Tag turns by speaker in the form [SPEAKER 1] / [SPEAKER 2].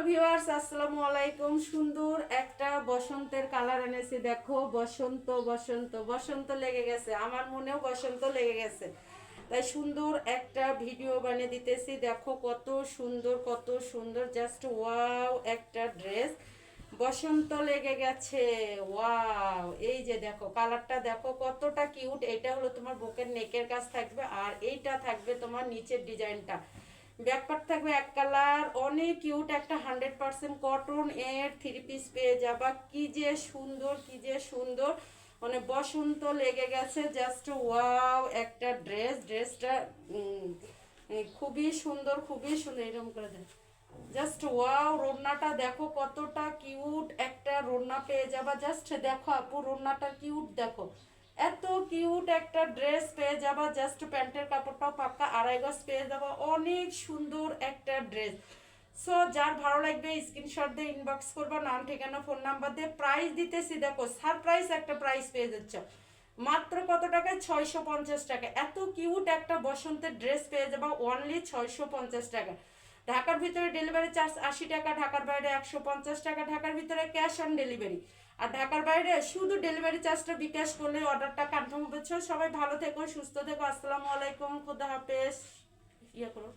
[SPEAKER 1] Viewers, আসসালামু আলাইকুম। সুন্দর একটা বসন্তের কালার এনেছি। দেখো, বসন্ত বসন্ত বসন্ত লেগে গেছে, আমার মনেও বসন্ত লেগে গেছে, তাই সুন্দর একটা ভিডিও বানিয়ে দিতেছি। দেখো কত সুন্দর, কত সুন্দর, জাস্ট ওয়াও একটা ড্রেস। বসন্ত লেগে গেছে, ওয়াও। এই যে দেখো কালারটা, দেখো কতটা কিউট। এটা হলো তোমার বুকের নেকের কাজ থাকবে, আর এইটা থাকবে তোমার নিচের ডিজাইনটা। ব্যাকপার্ট থাকবে এক কালার, অনেক কিউট একটা 100% কটন এর থ্রি পিস পেয়ে যাবা। কি যে সুন্দর, কি যে সুন্দর, মানে বসন্ত লেগে গেছে। জাস্ট ওয়াও একটা ড্রেসটা খুবই সুন্দর, খুবই সুন্দর। এরকম করে দেখ, জাস্ট ওয়াও। রোনাটা দেখো কতটা কিউট একটা রোনা পেয়ে যাবা। জাস্ট দেখো আপু, রোনাটা কিউট দেখো, এত কিউট একটা ড্রেস পেয়ে যাবা। জাস্ট প্যান্টের কাপড়টাও পাক্কা 2.5 গজ পেয়ে যাবা। অনেক সুন্দর একটা ড্রেস। সো যার ভালো লাগবে স্ক্রিনশট দিয়ে ইনবক্স করবা, নাম ঠিকানা ফোন নাম্বার দিয়ে। প্রাইস দিতেছি দেখো, সারপ্রাইজ একটা প্রাইস পেয়ে যাচ্ছ মাত্র কত টাকায়? 650 টাকা। এত কিউট একটা বসন্তের ড্রেস পেয়ে যাবা অনলি 650 টাকা। ঢাকার ভিতরে ডেলিভারি চার্জ 80 টাকা, ঢাকার বাইরে 150 টাকা। ঢাকার ভিতরে ক্যাশ অন ডেলিভারি, আর ঢাকার বাইরে শুধু ডেলিভারি চার্জটা বিকাশ করলে অর্ডারটা কনফার্ম হচ্ছে। সবাই ভালো থেকো, সুস্থ থেকো। আসসালামু আলাইকুম, খুদা হাফেজ। ইয়ে করো।